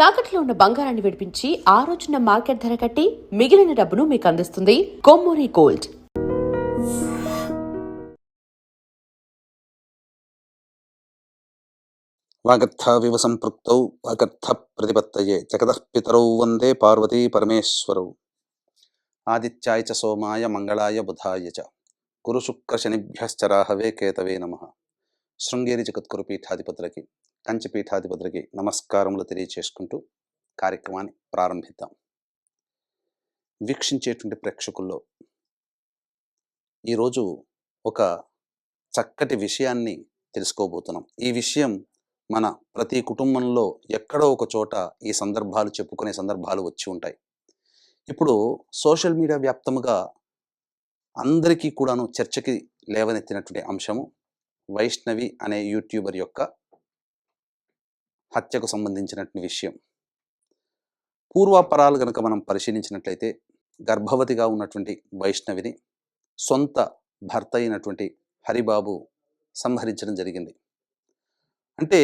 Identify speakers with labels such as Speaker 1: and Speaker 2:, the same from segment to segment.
Speaker 1: తాకట్లో ఉన్న బంగారాన్ని విడిపించి ఆ రోజున మార్కెట్ ధర కట్టి మిగిలిన డబ్బును మీకు అందిస్తుంది కొమ్మూరి గోల్డ్.
Speaker 2: వాగర్థావివ సంపృక్తౌ వాగర్థ ప్రతిపత్తయే జగతః పితరౌ వందే పార్వతీ పరమేశ్వరౌ. ఆదిత్యాయ చ సోమాయ మంగళాయ బుధాయ చ గురు శుక్ర శనిభ్యశ్చ రాహవే కేతవే నమః. శృంగేరి జగద్గురు పీఠాధిపతులకి, కంచి పీఠాధిపతులకి నమస్కారములు తెలియచేసుకుంటూ కార్యక్రమాన్ని ప్రారంభిద్దాం. వీక్షించేటువంటి ప్రేక్షకుల్లో ఈరోజు ఒక చక్కటి విషయాన్ని తెలుసుకోబోతున్నాం. ఈ విషయం మన ప్రతి కుటుంబంలో ఎక్కడో ఒక చోట ఈ సందర్భాలు చెప్పుకునే సందర్భాలు వచ్చి ఉంటాయి. ఇప్పుడు సోషల్ మీడియా వ్యాప్తముగా అందరికీ కూడాను చర్చకి లేవనెత్తినటువంటి అంశము వైష్ణవి అనే యూట్యూబర్ యొక్క హత్యకు సంబంధించినటువంటి విషయం. పూర్వాపరాలు కనుక మనం పరిశీలించినట్లయితే గర్భవతిగా ఉన్నటువంటి వైష్ణవిని సొంత భర్త అయినటువంటి హరిబాబు సంహరించడం జరిగింది. అంటే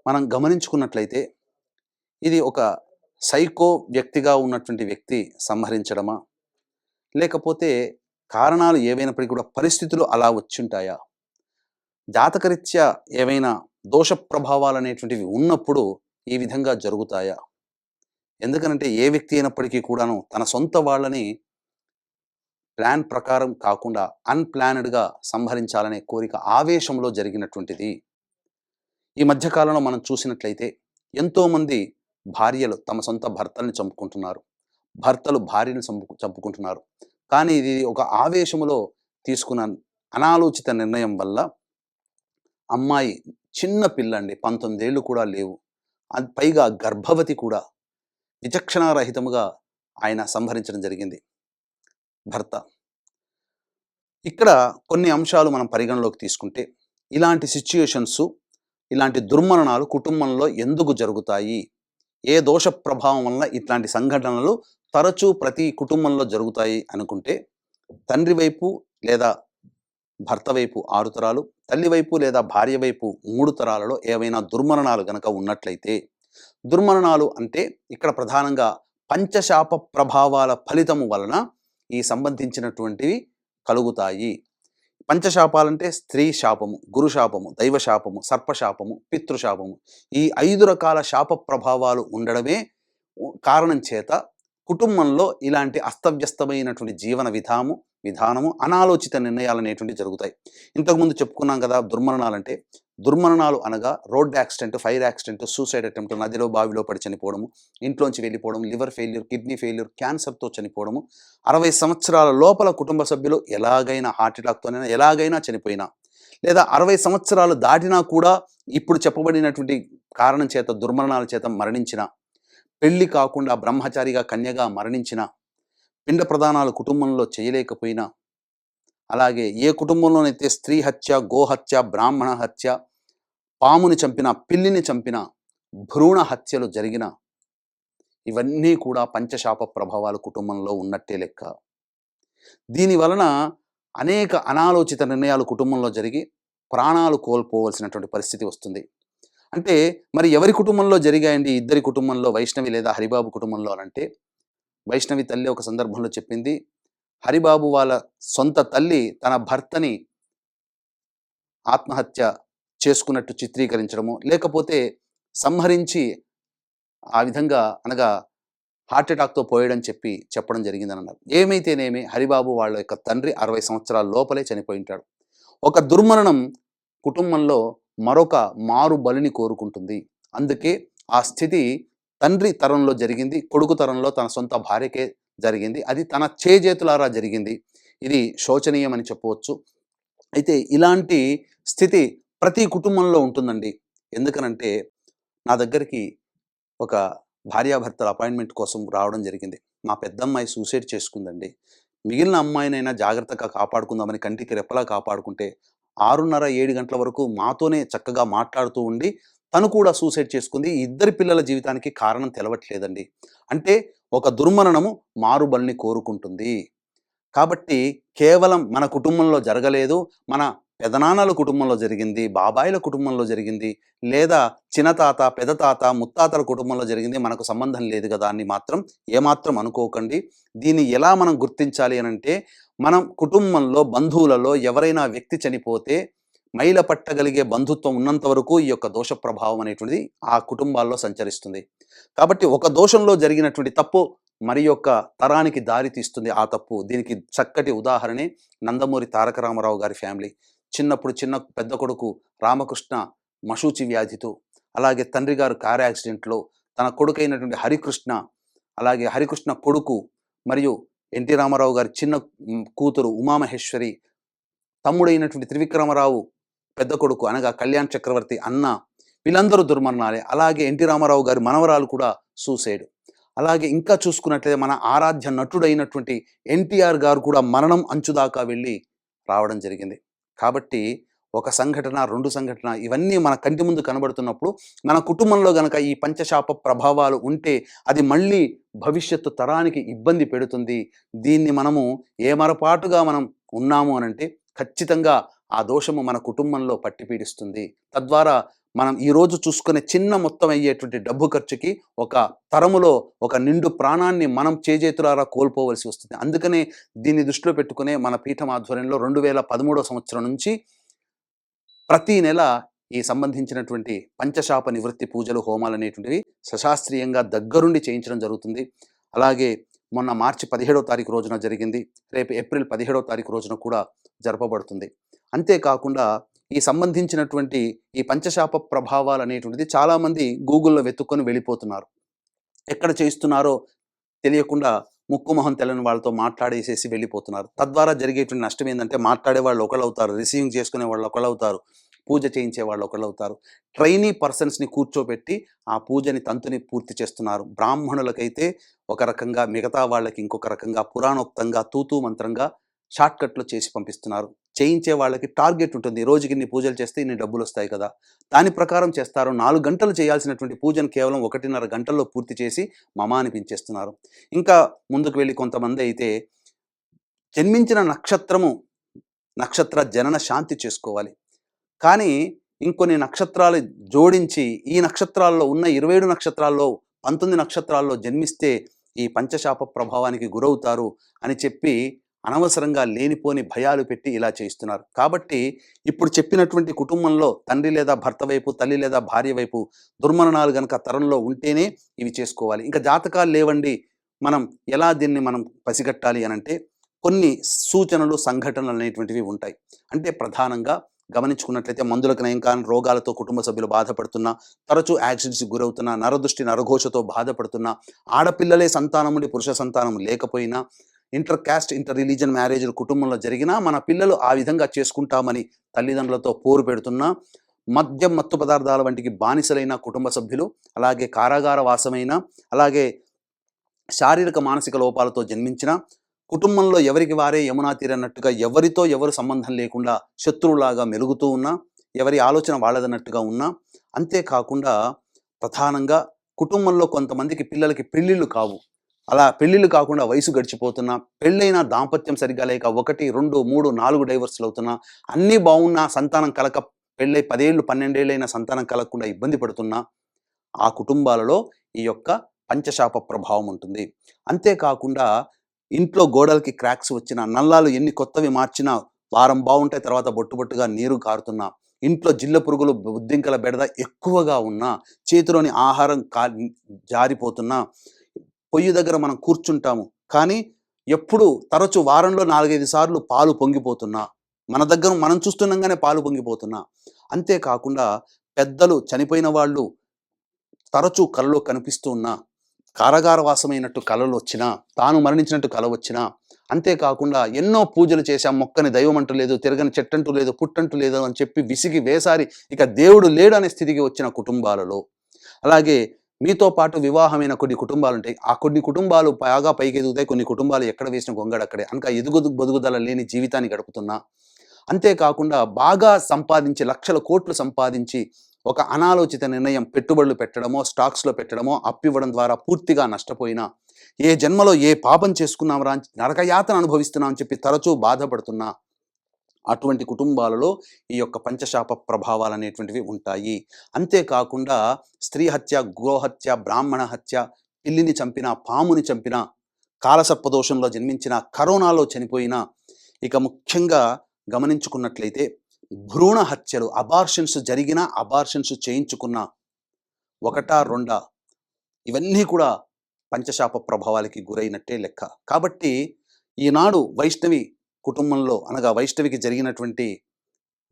Speaker 2: మనం గమనించుకున్నట్లయితే ఇది ఒక సైకో వ్యక్తిగా ఉన్నటువంటి వ్యక్తి సంహరించడమా, లేకపోతే కారణాలు ఏవైనప్పటికీ కూడా పరిస్థితులు అలా వచ్చుంటాయా, జాతకరీత్యా ఏవైనా దోష ప్రభావాలు అనేటువంటివి ఉన్నప్పుడు ఈ విధంగా జరుగుతాయా? ఎందుకనంటే ఏ వ్యక్తి అయినప్పటికీ కూడాను తన సొంత వాళ్ళని ప్లాన్ ప్రకారం కాకుండా అన్ప్లానెడ్గా సంహరించాలనే కోరిక ఆవేశంలో జరిగినటువంటిది. ఈ మధ్యకాలంలో మనం చూసినట్లయితే ఎంతోమంది భార్యలు తమ సొంత భర్తల్ని చంపుకుంటున్నారు, భర్తలు భార్యను చంపుకుంటున్నారు. కానీ ఇది ఒక ఆవేశములో తీసుకున్న అనాలోచిత నిర్ణయం వల్ల అమ్మాయి చిన్న పిల్లండి, 19 ఏళ్ళు కూడా లేవు, అది పైగా గర్భవతి కూడా, విచక్షణారహితముగా ఆయన సంహరించడం జరిగింది భర్త. ఇక్కడ కొన్ని అంశాలు మనం పరిగణలోకి తీసుకుంటే ఇలాంటి సిచ్యుయేషన్స్, ఇలాంటి దుర్మరణాలు కుటుంబంలో ఎందుకు జరుగుతాయి, ఏ దోష ప్రభావం వల్ల ఇట్లాంటి సంఘటనలు తరచూ ప్రతి కుటుంబంలో జరుగుతాయి అనుకుంటే తండ్రి వైపు లేదా భర్త వైపు 6 తరాలు, తల్లి వైపు లేదా భార్య వైపు 3 తరాలలో ఏవైనా దుర్మరణాలు గనక ఉన్నట్లయితే, దుర్మరణాలు అంటే ఇక్కడ ప్రధానంగా పంచశాప ప్రభావాల ఫలితము వలన ఈ సంబంధించినటువంటివి కలుగుతాయి. పంచశాపాలంటే స్త్రీ శాపము, గురు శాపము, దైవ శాపము, సర్పశాపము, పితృశాపము. ఈ 5 రకాల శాప ప్రభావాలు ఉండడమే కారణం చేత కుటుంబంలో ఇలాంటి అస్తవ్యస్తమైనటువంటి జీవన విధానము, అనాలోచిత నిర్ణయాలు అనేటువంటివి జరుగుతాయి. ఇంతకుముందు చెప్పుకున్నాం కదా, దుర్మరణాలు అనగా road accident, fire accident, suicide attempt, నదిలో బావిలో పడి చనిపోవడము, ఇంట్లోంచి వెళ్ళిపోవడం, లివర్ ఫెయిల్యూర్, కిడ్నీ ఫెయిల్యూర్, క్యాన్సర్తో చనిపోవడము, 60 సంవత్సరాల లోపల కుటుంబ సభ్యులు ఎలాగైనా హార్ట్ అటాక్తోనైనా ఎలాగైనా చనిపోయినా, లేదా 60 సంవత్సరాలు దాటినా కూడా ఇప్పుడు చెప్పబడినటువంటి కారణం చేత దుర్మరణాల చేత మరణించిన, పెళ్లి కాకుండా బ్రహ్మచారిగా కన్యగా మరణించిన, పిండ ప్రదానాలు కుటుంబంలో చేయలేకపోయినా, అలాగే ఏ కుటుంబంలోనైతే స్త్రీ హత్య, గోహత్య, బ్రాహ్మణ హత్య, పాముని చంపిన, పిల్లిని చంపిన, భ్రూణ హత్యలు జరిగిన, ఇవన్నీ కూడా పంచశాప ప్రభావాలు కుటుంబంలో ఉన్నట్టే లెక్క. దీని వలన అనేక అనాలోచిత నిర్ణయాలు కుటుంబంలో జరిగి ప్రాణాలు కోల్పోవలసినటువంటి పరిస్థితి వస్తుంది. అంటే మరి ఎవరి కుటుంబంలో జరిగాయండి? ఇద్దరి కుటుంబంలో, వైష్ణవి లేదా హరిబాబు కుటుంబంలో అంటే, వైష్ణవి తల్లి ఒక సందర్భంలో చెప్పింది, హరిబాబు వాళ్ళ సొంత తల్లి తన భర్తని ఆత్మహత్య చేసుకున్నట్టు చిత్రీకరించడము, లేకపోతే సంహరించి ఆ విధంగా అనగా హార్ట్ అటాక్తో పోయాడని చెప్పడం జరిగిందని అన్నారు. ఏమైతేనేమి హరిబాబు వాళ్ళ యొక్క తండ్రి 60 సంవత్సరాల లోపలే చనిపోయి ఉంటాడు. ఒక దుర్మరణం కుటుంబంలో మరొక మారు బలిని కోరుకుంటుంది. అందుకే ఆ స్థితి తండ్రి తరంలో జరిగింది, కొడుకు తరంలో తన సొంత భార్యకే జరిగింది. అది తన చేజేతులారా జరిగింది. ఇది శోచనీయమని చెప్పవచ్చు. అయితే ఇలాంటి స్థితి ప్రతి కుటుంబంలో ఉంటుందండి. ఎందుకనంటే నా దగ్గరికి ఒక భార్యాభర్తల అపాయింట్మెంట్ కోసం రావడం జరిగింది. మా పెద్దమ్మాయి సూసైడ్ చేసుకుందండి, మిగిలిన అమ్మాయినైనా జాగ్రత్తగా కాపాడుకుందామని కంటికి రెప్పలా కాపాడుకుంటే 6:30, 7 గంటల వరకు మాతోనే చక్కగా మాట్లాడుతూ ఉండి తను కూడా సూసైడ్ చేసుకుంది. ఇద్దరి పిల్లల జీవితానికి కారణం తెలవట్లేదండి. అంటే ఒక దుర్మరణము మారుబలిని కోరుకుంటుంది. కాబట్టి కేవలం మన కుటుంబంలో జరగలేదు, మన పెదనాన్నల కుటుంబంలో జరిగింది, బాబాయిల కుటుంబంలో జరిగింది, లేదా చిన్నతాత, పెదతాత, ముత్తాతల కుటుంబంలో జరిగింది, మనకు సంబంధం లేదు కదా అని మాత్రం ఏమాత్రం అనుకోకండి. దీన్ని ఎలా మనం గుర్తించాలి అనంటే, మనం కుటుంబంలో, బంధువులలో ఎవరైనా వ్యక్తి చనిపోతే మైల పట్టగలిగే బంధుత్వం ఉన్నంత వరకు ఈ యొక్క దోష ప్రభావం అనేటువంటిది ఆ కుటుంబాల్లో సంచరిస్తుంది. కాబట్టి ఒక దోషంలో జరిగినటువంటి తప్పు మరి యొక్క తరానికి దారి తీస్తుంది ఆ తప్పు. దీనికి చక్కటి ఉదాహరణే నందమూరి తారక రామారావు గారి ఫ్యామిలీ. చిన్నప్పుడు పెద్ద కొడుకు రామకృష్ణ మశూచి వ్యాధితో, అలాగే తండ్రి గారు కార్ యాక్సిడెంట్‌లో, తన కొడుకైనటువంటి హరికృష్ణ, అలాగే హరికృష్ణ కొడుకు మరియు ఎన్టీ రామారావు గారి కూతురు ఉమామహేశ్వరి, తమ్ముడైనటువంటి త్రివిక్రమరావు పెద్ద కొడుకు అనగా కళ్యాణ్ చక్రవర్తి అన్న, వీళ్ళందరూ దుర్మరణాలే. అలాగే ఎన్టీ రామారావు గారి మనవరాలు కూడా సూసైడ్. అలాగే ఇంకా చూసుకున్నట్లయితే మన ఆరాధ్య నటుడైనటువంటి ఎన్టీఆర్ గారు కూడా మరణం అంచుదాకా వెళ్ళి రావడం జరిగింది. కాబట్టి ఒక సంఘటన, 2 సంఘటన ఇవన్నీ మన కంటి ముందు కనబడుతున్నప్పుడు మన కుటుంబంలో గనక ఈ పంచశాప ప్రభావాలు ఉంటే అది మళ్ళీ భవిష్యత్తు తరానికి ఇబ్బంది పెడుతుంది. దీన్ని మనము ఏమరపాటుగా మనం ఉన్నాము అనంటే ఖచ్చితంగా ఆ దోషము మన కుటుంబంలో పట్టి పీడిస్తుంది. తద్వారా మనం ఈరోజు చూసుకునే చిన్న మొత్తం అయ్యేటువంటి డబ్బు ఖర్చుకి ఒక తరములో ఒక నిండు ప్రాణాన్ని మనం చేజేతులారా కోల్పోవలసి వస్తుంది. అందుకనే దీన్ని దృష్టిలో పెట్టుకునే మన పీఠం ఆధ్వర్యంలో 2013 సంవత్సరం నుంచి ప్రతి నెల ఈ సంబంధించినటువంటి పంచశాప నివృత్తి పూజలు, హోమాలు అనేటువంటివి సశాస్త్రీయంగా దగ్గరుండి చేయించడం జరుగుతుంది. అలాగే మొన్న మార్చి 17వ తారీఖు రోజున జరిగింది. రేపు ఏప్రిల్ 17వ తారీఖు రోజున కూడా జరపబడుతుంది. అంతేకాకుండా ఈ సంబంధించినటువంటి ఈ పంచశాప ప్రభావాలు అనేటువంటిది చాలామంది గూగుల్‌లో వెతుక్కొని వెళ్ళిపోతున్నారు. ఎక్కడ చేయిస్తున్నారో తెలియకుండా ముక్కు మొహం తెల్లని వాళ్ళతో మాట్లాడేసేసి వెళ్ళిపోతున్నారు. తద్వారా జరిగేటువంటి నష్టం ఏందంటే మాట్లాడే వాళ్ళు ఒకళ్ళవుతారు, రిసీవింగ్ చేసుకునే వాళ్ళు ఒకళ్ళవుతారు, పూజ చేయించే వాళ్ళు ఒకళ్ళవుతారు. ట్రైనీ పర్సన్స్‌ని కూర్చోబెట్టి ఆ పూజని, తంతుని పూర్తి చేస్తున్నారు. బ్రాహ్మణులకైతే ఒక రకంగా, మిగతా వాళ్ళకి ఇంకొక రకంగా పురాణోక్తంగా తూతూ మంత్రంగా షార్ట్‌కట్‌లో చేసి పంపిస్తున్నారు. చేయించే వాళ్ళకి టార్గెట్ ఉంటుంది. రోజుకి ఇన్ని పూజలు చేస్తే ఇన్ని డబ్బులొస్తాయి కదా! దాని ప్రకారం చేస్తారు. 4 గంటలు చేయాల్సినటువంటి పూజను కేవలం 1:30 గంటల్లో పూర్తి చేసి మమ అనిపించేస్తున్నారు. ఇంకా ముందుకు వెళ్ళి కొంతమంది అయితే జన్మించిన నక్షత్ర జనన శాంతి చేసుకోవాలి. కానీ ఇంకొన్ని నక్షత్రాలు జోడించి ఈ నక్షత్రాల్లో ఉన్న 27 నక్షత్రాల్లో 19 నక్షత్రాల్లో జన్మిస్తే ఈ పంచశాప ప్రభావానికి గురవుతారు అని చెప్పి అనవసరంగా లేనిపోని భయాలు పెట్టి ఇలా చేయిస్తున్నారు. కాబట్టి ఇప్పుడు చెప్పినటువంటి కుటుంబంలో తండ్రి లేదా భర్త వైపు, తల్లి లేదా భార్య వైపు దుర్మరణాలు గనక తరంలో ఉంటేనే ఇవి చేసుకోవాలి. ఇంకా జాతకాలు లేవండి, మనం ఎలా దీన్ని మనం పసిగట్టాలి అనంటే కొన్ని సూచనలు, సంఘటనలు అనేటువంటివి ఉంటాయి. అంటే ప్రధానంగా గమనించుకున్నట్లయితే మందులకు నయం కాని రోగాలతో కుటుంబ సభ్యులు బాధపడుతున్నా, తరచూ యాక్సిడెంట్స్‌కి గురవుతున్నా, నరదృష్టి, నరఘోషతో బాధపడుతున్నా, ఆడపిల్లలే సంతానం ఉండి పురుష సంతానం లేకపోయినా, ఇంటర్ కాస్ట్, ఇంటర్ రిలీజియన్ మ్యారేజ్‌లు కుటుంబంలో జరిగినా మన పిల్లలు ఆ విధంగా చేసుకుంటామని తల్లిదండ్రులతో పోరు పెడుతున్నా, మద్యం, మత్తు పదార్థాల వంటికి బానిసలైన కుటుంబ సభ్యులు, అలాగే కారాగార వాసమైన, అలాగే శారీరక, మానసిక లోపాలతో జన్మించిన, కుటుంబంలో ఎవరికి వారే యమునా తీరన్నట్టుగా ఎవరితో ఎవరు సంబంధం లేకుండా శత్రువులాగా మెలుగుతూ ఉన్నా, ఎవరి ఆలోచన వాళ్ళదన్నట్టుగా ఉన్నా, అంతేకాకుండా ప్రధానంగా కుటుంబంలో కొంతమందికి పిల్లలకి పెళ్ళిళ్ళు కావు. అలా పెళ్ళిళ్ళు కాకుండా వయసు గడిచిపోతున్నా, పెళ్ళైన దాంపత్యం సరిగ్గా లేక 1, 2, 3, 4 డైవర్స్‌లు అవుతున్నా, అన్నీ బావున్నా సంతానం కలక, పెళ్ళై 10 ఏళ్ళు, 12 ఏళ్ళైనా సంతానం కలగకుండా ఇబ్బంది పడుతున్నా, ఆ కుటుంబాలలో ఈ యొక్క పంచశాప ప్రభావం ఉంటుంది. అంతేకాకుండా ఇంట్లో గోడలకి క్రాక్స్ వచ్చినా, నల్లాలు ఎన్ని కొత్తవి మార్చినా వారం బావుంటాయి, తర్వాత బొట్టు బొట్టుగా నీరు కారుతున్నా, ఇంట్లో జిల్ల పురుగులు, బొద్దింకల బెడద ఎక్కువగా ఉన్నా, చేతిలోని ఆహారం జారిపోతున్నా, పొయ్యి దగ్గర మనం కూర్చుంటాము, కానీ ఎప్పుడు తరచు వారంలో 4, 5 సార్లు పాలు పొంగిపోతున్నా, మన దగ్గర మనం చూస్తుండగానే పాలు పొంగిపోతున్నా, అంతేకాకుండా పెద్దలు, చనిపోయిన వాళ్ళు తరచూ కలలో కనిపిస్తూ ఉన్నా, కారాగార వాసమైనట్టు కలలొచ్చినా, తాను మరణించినట్టు కల వచ్చినా, అంతేకాకుండా ఎన్నో పూజలు చేశాం, మొక్కని దైవమంటూ లేదు, తిరగని చెట్టంటూ లేదు, పుట్టంటూ లేదు అని చెప్పి విసిగి వేసారి ఇక దేవుడు లేడు అనే స్థితికి వచ్చిన కుటుంబాలలో, అలాగే మీతో పాటు వివాహమైన కొన్ని కుటుంబాలుంటాయి. ఆ కొన్ని కుటుంబాలు బాగా పైకెదుగుతాయి, కొన్ని కుటుంబాలు ఎక్కడ వేసిన గొంగడక్కడే. అనక బొదుగుదల లేని జీవితాన్ని గడుపుతున్నా, అంతేకాకుండా బాగా సంపాదించి, లక్షల కోట్లు సంపాదించి ఒక అనాలోచిత నిర్ణయం, పెట్టుబడులు పెట్టడమో, స్టాక్స్‌లో పెట్టడమో, అప్పివ్వడం ద్వారా పూర్తిగా నష్టపోయినా, ఏ జన్మలో ఏ పాపం చేసుకున్నాంరా, నరకయాతన అనుభవిస్తున్నాం అని చెప్పి తరచూ బాధపడుతున్నా, అటువంటి కుటుంబాలలో ఈ యొక్క పంచశాప ప్రభావాలు అనేటువంటివి ఉంటాయి. అంతేకాకుండా స్త్రీ హత్య, గోహత్య, బ్రాహ్మణ హత్య, పిల్లిని చంపిన, పాముని చంపిన, కాలసర్పదోషంలో జన్మించిన, కరోనాలో చనిపోయిన, ఇక ముఖ్యంగా గమనించుకున్నట్లయితే భ్రూణ హత్యలు, అబార్షన్స్ జరిగిన, అబార్షన్స్ చేయించుకున్న, ఒకటా రెండా, ఇవన్నీ కూడా పంచశాప ప్రభావాలకి గురైనట్టే లెక్క. కాబట్టి ఈనాడు వైష్ణవి కుటుంబంలో అనగా వైష్ణవికి జరిగినటువంటి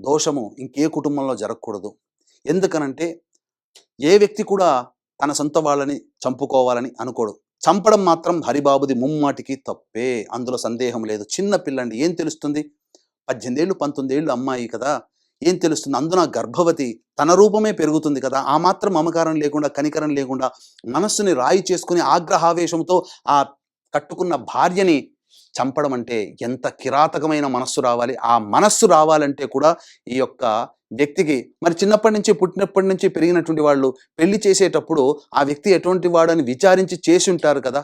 Speaker 2: దోషము ఇంకే కుటుంబంలో జరగకూడదు. ఎందుకనంటే ఏ వ్యక్తి కూడా తన సొంత వాళ్ళని చంపుకోవాలని అనుకోడు. చంపడం మాత్రం హరిబాబుది ముమ్మాటికి తప్పే, అందులో సందేహం లేదు. చిన్న పిల్లండి, ఏం తెలుస్తుంది? 18 ఏళ్ళు 19 ఏళ్ళు అమ్మాయి కదా, ఏం తెలుస్తుంది? అందున గర్భవతి, తన రూపమే పెరుగుతుంది కదా. ఆ మాత్రం మమకారం లేకుండా, కనికరం లేకుండా, మనస్సుని రాయి చేసుకుని ఆగ్రహావేశంతో ఆ కట్టుకున్న భార్యని చంపడం అంటే ఎంత కిరాతకమైన మనస్సు రావాలి. ఆ మనస్సు రావాలంటే కూడా ఈ యొక్క వ్యక్తికి మరి చిన్నప్పటి నుంచి, పుట్టినప్పటి నుంచి పెరిగినటువంటి వాళ్ళు పెళ్లి చేసేటప్పుడు ఆ వ్యక్తి ఎటువంటి వాడని విచారించి చేసి ఉంటారు కదా.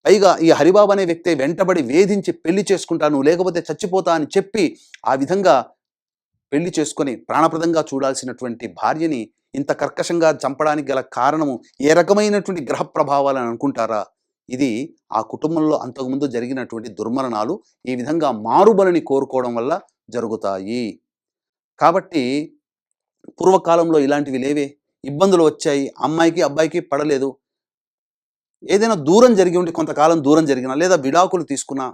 Speaker 2: పైగా ఈ హరిబాబు అనే వ్యక్తి వెంటబడి వేధించి పెళ్లి చేసుకుంటాను, లేకపోతే చచ్చిపోతా అని చెప్పి ఆ విధంగా పెళ్లి చేసుకొని ప్రాణప్రదంగా చూడాల్సినటువంటి భార్యని ఇంత కర్కశంగా చంపడానికి గల కారణము ఏ రకమైనటువంటి గ్రహ ప్రభావాలని అనుకుంటారా? ఇది ఆ కుటుంబంలో అంతకుముందు జరిగినటువంటి దుర్మరణాలు ఈ విధంగా మారుబలిని కోరుకోవడం వల్ల జరుగుతాయి. కాబట్టి పూర్వకాలంలో ఇలాంటివి లేవే, ఇబ్బందులు వచ్చాయి, అమ్మాయికి అబ్బాయికి పడలేదు, ఏదైనా దూరం జరిగి ఉంటే కొంతకాలం దూరం జరిగినా లేదా విడాకులు తీసుకున్నా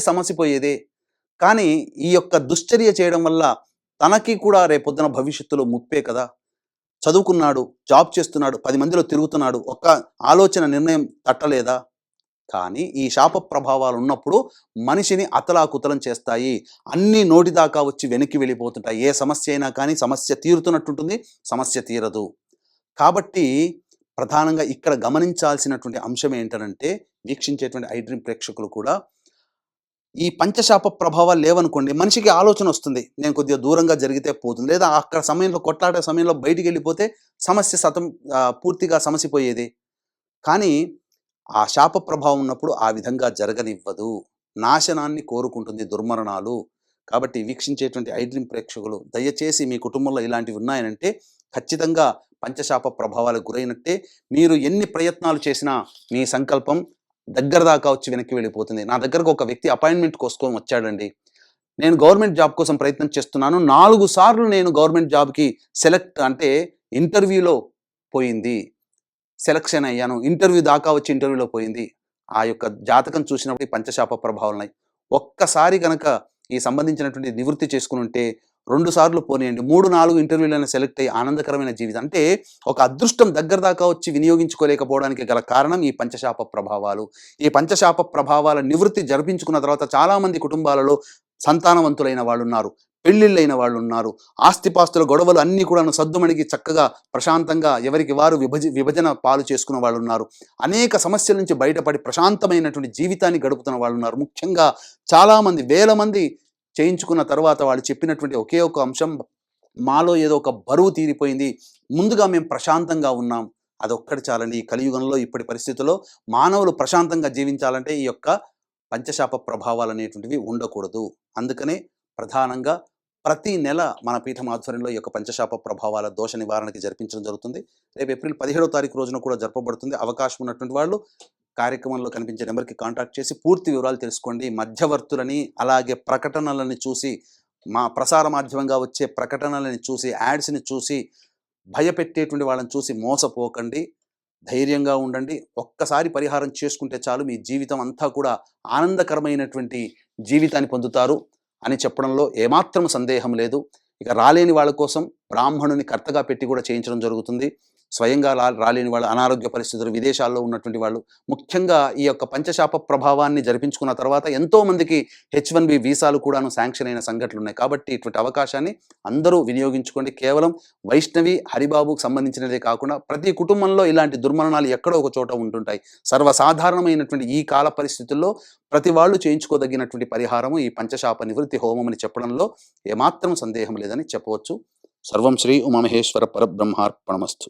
Speaker 2: సమసిపోయేదే. కానీ ఈ యొక్క దుశ్చర్య చేయడం వల్ల తనకి కూడా రేపొద్దున భవిష్యత్తులో ముప్పే కదా. చదువుకున్నాడు, జాబ్ చేస్తున్నాడు, 10 మందిలో తిరుగుతున్నాడు, ఒక్క ఆలోచన నిర్ణయం తట్టలేదా? కానీ ఈ శాప ప్రభావాలు ఉన్నప్పుడు మనిషిని అతలాకుతలం చేస్తాయి. అన్నీ నోటి దాకా వచ్చి వెనక్కి వెళ్ళిపోతుంటాయి. ఏ సమస్య అయినా కానీ సమస్య తీరుతున్నట్టుంటుంది, సమస్య తీరదు. కాబట్టి ప్రధానంగా ఇక్కడ గమనించాల్సినటువంటి అంశం ఏంటంటే, వీక్షించేటువంటి ఐ డ్రీమ్ ప్రేక్షకులు కూడా ఈ పంచశాప ప్రభావాలు లేవనుకోండి, మనిషికి ఆలోచన వస్తుంది, నేను కొద్దిగా దూరంగా జరిగితే పోతుంది, లేదా అక్కడ సమయంలో కొట్లాడే సమయంలో బయటికి వెళ్ళిపోతే సమస్య పూర్తిగా సమసిపోయేది. కానీ ఆ శాప ప్రభావం ఉన్నప్పుడు ఆ విధంగా జరగనివ్వదు, నాశనాన్ని కోరుకుంటుంది, దుర్మరణాలు. కాబట్టి వీక్షించేటువంటి ఐ డ్రీమ్ ప్రేక్షకులు దయచేసి మీ కుటుంబంలో ఇలాంటివి ఉన్నాయనంటే ఖచ్చితంగా పంచశాప ప్రభావాలకు గురైనట్టే. మీరు ఎన్ని ప్రయత్నాలు చేసినా మీ సంకల్పం దగ్గర దాకా వచ్చి వెనక్కి వెళ్ళిపోతుంది. నా దగ్గరకు ఒక వ్యక్తి అపాయింట్మెంట్ కోసం వచ్చాడండి. నేను గవర్నమెంట్ జాబ్ కోసం ప్రయత్నం చేస్తున్నాను, 4 సార్లు నేను గవర్నమెంట్ జాబ్కి ఇంటర్వ్యూలో పోయింది, సెలక్షన్ అయ్యాను, ఇంటర్వ్యూ దాకా వచ్చి ఇంటర్వ్యూలో పోయింది. ఆ యొక్క జాతకం చూసినప్పుడు ఈ పంచశాప ప్రభావాలు ఉన్నాయి. ఒక్కసారి కనుక ఈ సంబంధించినటువంటి నివృత్తి చేసుకుని ఉంటే 2 సార్లు పోనీయండి, 3-4 ఇంటర్వ్యూలను సెలెక్ట్ అయ్యి ఆనందకరమైన జీవితం. అంటే ఒక అదృష్టం దగ్గర దాకా వచ్చి వినియోగించుకోలేకపోవడానికి గల కారణం ఈ పంచశాప ప్రభావాలు. ఈ పంచశాప ప్రభావాల నివృత్తి జరిపించుకున్న తర్వాత చాలామంది కుటుంబాలలో సంతానవంతులైన వాళ్ళు ఉన్నారు, పెళ్ళిళ్ళైన వాళ్ళు ఉన్నారు, ఆస్తిపాస్తుల గొడవలు అన్నీ కూడా సద్దుమణిగి చక్కగా ప్రశాంతంగా ఎవరికి వారు విభజన పాలు చేసుకున్న వాళ్ళు ఉన్నారు. అనేక సమస్యల నుంచి బయటపడి ప్రశాంతమైనటువంటి జీవితాన్ని గడుపుతున్న వాళ్ళు ఉన్నారు. ముఖ్యంగా చాలామంది, వేల మంది చేయించుకున్న తర్వాత వాళ్ళు చెప్పినటువంటి ఒకే ఒక అంశం, మాలో ఏదో ఒక బరువు తీరిపోయింది, ముందుగా మేము ప్రశాంతంగా ఉన్నాం, అదొక్కటి చాలండి. ఈ కలియుగంలో ఇప్పటి పరిస్థితుల్లో మానవులు ప్రశాంతంగా జీవించాలంటే ఈ యొక్క పంచశాప ప్రభావాలు అనేటువంటివి ఉండకూడదు. అందుకనే ప్రధానంగా ప్రతి నెల మన పీఠం ఆధ్వర్యంలో ఈ యొక్క పంచశాప ప్రభావాల దోష నివారణకి జరిపించడం జరుగుతుంది. రేపు ఏప్రిల్ 17వ తారీఖు రోజున కూడా జరపబడుతుంది. అవకాశం ఉన్నటువంటి వాళ్ళు కార్యక్రమంలో కనిపించే నెంబర్కి కాంటాక్ట్ చేసి పూర్తి వివరాలు తెలుసుకోండి. మధ్యవర్తులని, అలాగే ప్రకటనలని చూసి, మా ప్రసార మాధ్యమంగా వచ్చే ప్రకటనలని చూసి, యాడ్స్ని చూసి భయపెట్టేటువంటి వాళ్ళని చూసి మోసపోకండి. ధైర్యంగా ఉండండి. ఒక్కసారి పరిహారం చేసుకుంటే చాలు, మీ జీవితం అంతా కూడా ఆనందకరమైనటువంటి జీవితాన్ని పొందుతారు అని చెప్పడంలో ఏమాత్రం సందేహం లేదు. ఇక రాలేని వాళ్ళ కోసం బ్రాహ్మణుని కర్తగా పెట్టి కూడా చేయించడం జరుగుతుంది. స్వయంగా రాలేని వాళ్ళు, అనారోగ్య పరిస్థితులు, విదేశాల్లో ఉన్నటువంటి వాళ్ళు, ముఖ్యంగా ఈ యొక్క పంచశాప ప్రభావాన్ని జరిపించుకున్న తర్వాత ఎంతోమందికి H1B వీసాలు కూడాను శాంక్షన్ అయిన సంఘటనలు ఉన్నాయి. కాబట్టి ఇటువంటి అవకాశాన్ని అందరూ వినియోగించుకోండి. కేవలం వైష్ణవి, హరిబాబుకు సంబంధించినదే కాకుండా ప్రతి కుటుంబంలో ఇలాంటి దుర్మరణాలు ఎక్కడో ఒక చోట ఉంటుంటాయి. సర్వసాధారణమైనటువంటి ఈ కాల పరిస్థితుల్లో ప్రతి వాళ్ళు చేయించుకోదగినటువంటి పరిహారము ఈ పంచశాప నివృత్తి హోమం అని చెప్పడంలో ఏమాత్రం సందేహం లేదని చెప్పవచ్చు. సర్వం శ్రీ ఉమామహేశ్వర పరబ్రహ్మార్పణమస్తు.